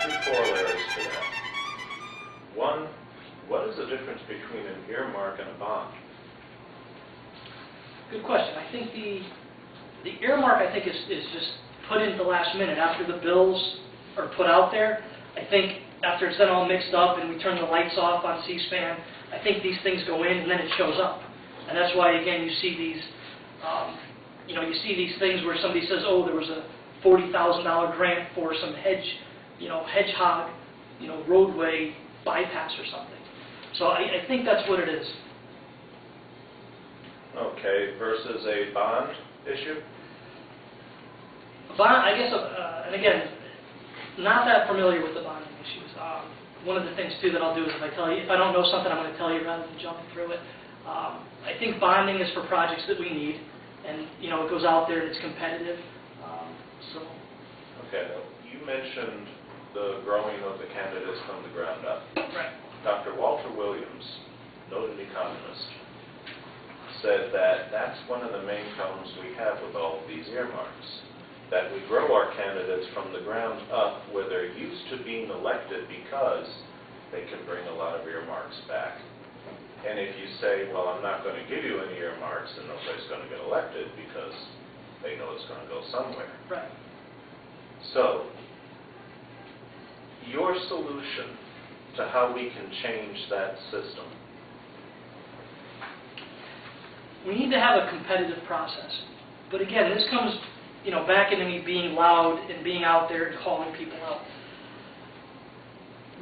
two corollaries to that. One, what is the difference between an earmark and a bond? Good question. I think the earmark, I think, is just put in at the last minute after the bills are put out there. I think after it's then all mixed up and we turn the lights off on C-SPAN, I think these things go in and then it shows up. And that's why, again, you see these, you see these things where somebody says, oh, there was a $40,000 grant for some hedgehog, roadway bypass or something. So I think that's what it is. Okay, versus a bond issue? Bond, I guess, and again, not that familiar with the bonding issues. One of the things too that I'll do is if I don't know something, I'm going to tell you rather than jumping through it. I think bonding is for projects that we need, and it goes out there and it's competitive. Okay, you mentioned the growing of the candidates from the ground up. Right. Dr. Walter Williams, noted economist, said that that's one of the main problems we have with all of these earmarks, that we grow our candidates from the ground up where they're used to being elected because they can bring a lot of earmarks back. And if you say, well, I'm not going to give you any earmarks, then nobody's going to get elected because they know it's going to go somewhere. Right. So, your solution to how we can change that system? We need to have a competitive process. But again, this comes, back into me being loud and being out there and calling people out.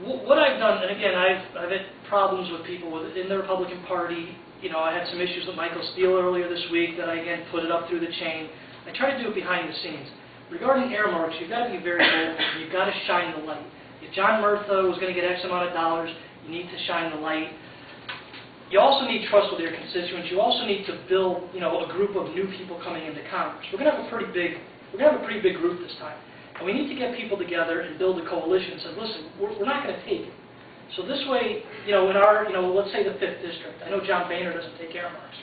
What I've done, and again, I've had problems with people in the Republican Party. I had some issues with Michael Steele earlier this week that I, again, put it up through the chain. I try to do it behind the scenes. Regarding earmarks, you've got to be very bold. You've got to shine the light. If John Murtha was going to get X amount of dollars, you need to shine the light. You also need trust with your constituents. You also need to build, a group of new people coming into Congress. We're going to have a pretty big group this time. And we need to get people together and build a coalition and say, listen, we're not going to take it. So this way, in our, let's say the 5th District, I know John Boehner doesn't take earmarks.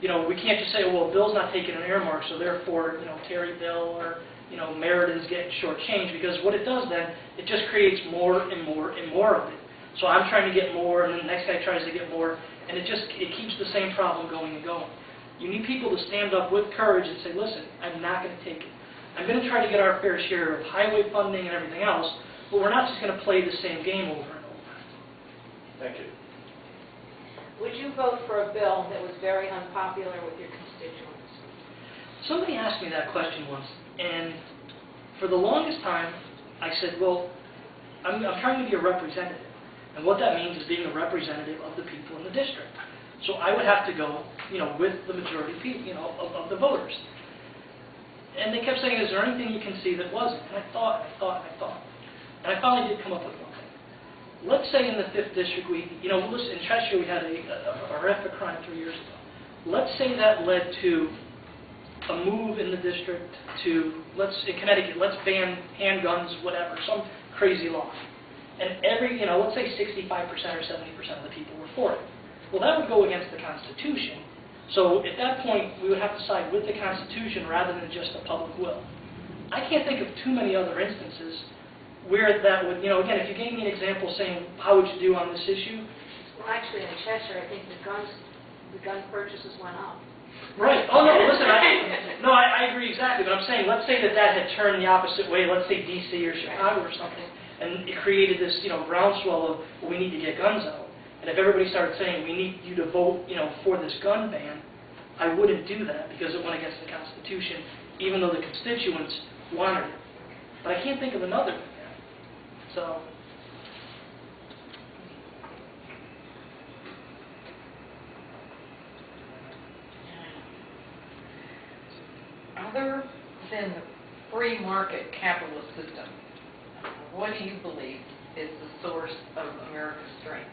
We can't just say, well, Bill's not taking an earmark, so therefore, Terryville or, Meriden getting shortchanged, because what it does then, it just creates more and more and more of it. So I'm trying to get more, and then the next guy tries to get more, and it keeps the same problem going and going. You need people to stand up with courage and say, listen, I'm not going to take it. I'm going to try to get our fair share of highway funding and everything else, but we're not just going to play the same game over and over. Thank you. Would you vote for a bill that was very unpopular with your constituents? Somebody asked me that question once, and for the longest time, I said, well, I'm trying to be a representative. And what that means is being a representative of the people in the district. So I would have to go, with the majority of people, of the voters. And they kept saying, is there anything you can see that wasn't? And I thought. And I finally did come up with one thing. Let's say in the 5th District, listen, in Cheshire we had a horrific crime 3 years ago. Let's say that led to a move in the district to, in Connecticut, let's ban handguns, whatever, some crazy law. And let's say 65% or 70% of the people were for it. Well, that would go against the Constitution. So at that point, we would have to side with the Constitution rather than just the public will. I can't think of too many other instances where that would, again, if you gave me an example saying, how would you do on this issue? Well, actually, in Cheshire, I think the gun purchases went up. Right. Oh, no, listen, I agree exactly. But I'm saying, let's say that had turned the opposite way, let's say D.C. or Chicago or something, and it created this, groundswell of, well, we need to get guns out. And if everybody started saying, we need you to vote, for this gun ban, I wouldn't do that because it went against the Constitution, even though the constituents wanted it. But I can't think of another one yet. So. Other than the free market capitalist system, what do you believe is the source of America's strength?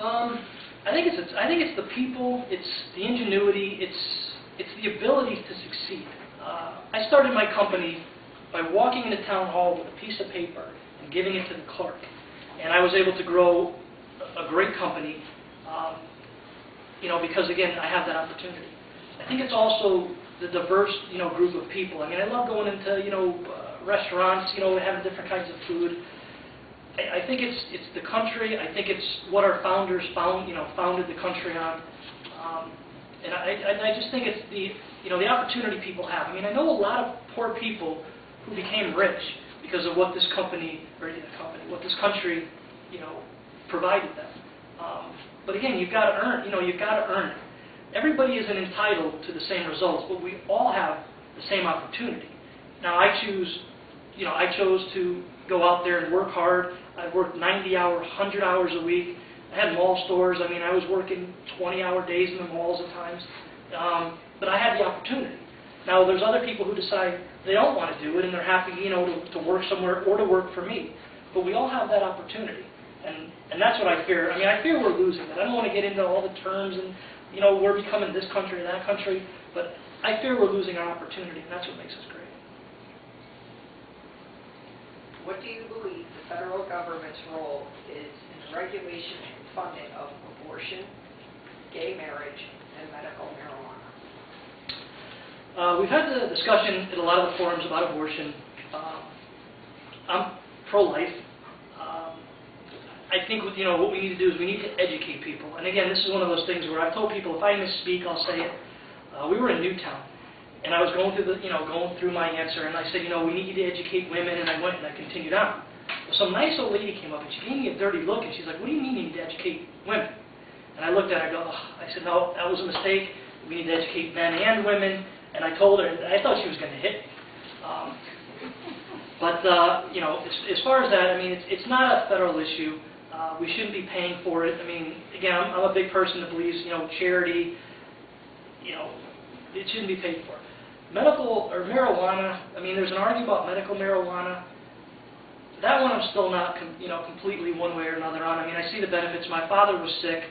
I think it's the people, it's the ingenuity, it's the ability to succeed. I started my company by walking into town hall with a piece of paper and giving it to the clerk, and I was able to grow a great company, because again I have that opportunity. I think it's also the diverse, group of people. I mean, I love going into, restaurants, having different kinds of food. I think it's the country. I think it's what our founders founded the country on. And I just think it's the opportunity people have. I mean, I know a lot of poor people who became rich because of what this country, provided them. But again, you've got to earn. You've got to earn it. Everybody isn't entitled to the same results, but we all have the same opportunity. Now, I chose to go out there and work hard. I worked 90 hours, 100 hours a week. I had mall stores. I mean, I was working 20-hour days in the malls at times. But I had the opportunity. Now, there's other people who decide they don't want to do it, and they're happy, to work somewhere or to work for me. But we all have that opportunity. And that's what I fear. I mean, I fear we're losing it. I don't want to get into all the terms and, we're becoming this country or that country. But I fear we're losing our opportunity, and that's what makes us great. What do you believe the federal government's role is in the regulation and funding of abortion, gay marriage, and medical marijuana? We've had the discussion in a lot of the forums about abortion. I'm pro-life. I think what we need to do is we need to educate people. And again, this is one of those things where I've told people if I misspeak, I'll say it. We were in Newtown, and I was going through my answer, and I said, we need to educate women, and I went and I continued on. Well, some nice old lady came up, and she gave me a dirty look, and she's like, what do you mean you need to educate women? And I looked at her, I said, no, that was a mistake. We need to educate men and women. And I told her, I thought she was going to hit me. As far as that, I mean, it's not a federal issue. We shouldn't be paying for it. I mean, again, I'm a big person that believes, charity, it shouldn't be paid for. Medical or marijuana, I mean, there's an argument about medical marijuana. That one I'm still not, completely one way or another on. I mean, I see the benefits. My father was sick.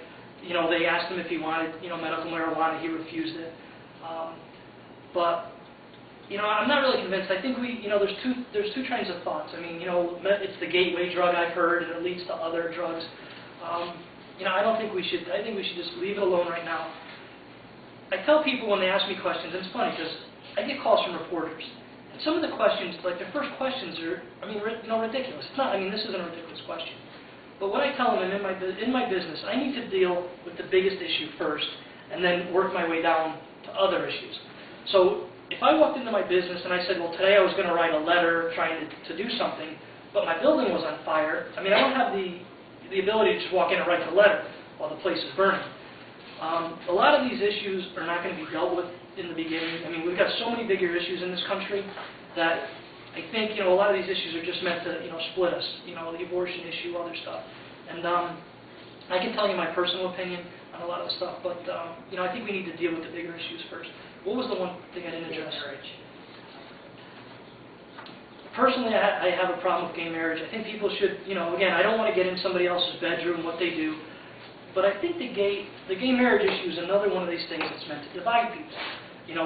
They asked him if he wanted, medical marijuana. He refused it. I'm not really convinced. I think there's two trains of thoughts. I mean, it's the gateway drug I've heard, and it leads to other drugs. I don't think we should. I think we should just leave it alone right now. I tell people when they ask me questions, and it's funny because I get calls from reporters, and some of the questions, like their first questions, are, ridiculous. It's not. I mean, this isn't a ridiculous question. But what I tell them, in my business, I need to deal with the biggest issue first, and then work my way down to other issues. So if I walked into my business and I said, well, today I was going to write a letter trying to do something, but my building was on fire, I mean, I don't have the ability to just walk in and write the letter while the place is burning. A lot of these issues are not going to be dealt with in the beginning. I mean, we've got so many bigger issues in this country that I think, a lot of these issues are just meant to, split us, the abortion issue, other stuff. And I can tell you my personal opinion on a lot of the stuff, but, I think we need to deal with the bigger issues first. What was the one thing I didn't address? Gay marriage. Personally, I have a problem with gay marriage. I think people should, again, I don't want to get in somebody else's bedroom, what they do, but I think the gay marriage issue is another one of these things that's meant to divide people.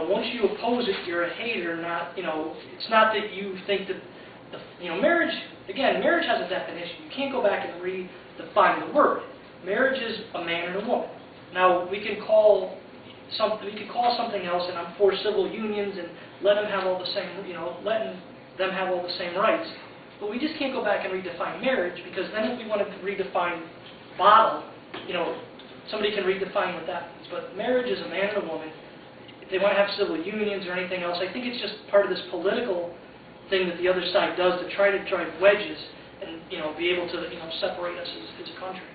Once you oppose it, you're a hater, not, it's not that you think that, marriage, again, marriage has a definition. You can't go back and redefine the word. Marriage is a man and a woman. Now, we can call something else, and I'm for civil unions and let them have all the same, letting them have all the same rights. But we just can't go back and redefine marriage, because then if we want to redefine bottle, somebody can redefine what that means. But marriage is a man and a woman. If they want to have civil unions or anything else, I think it's just part of this political thing that the other side does to try to drive wedges and, be able to, separate us as a country.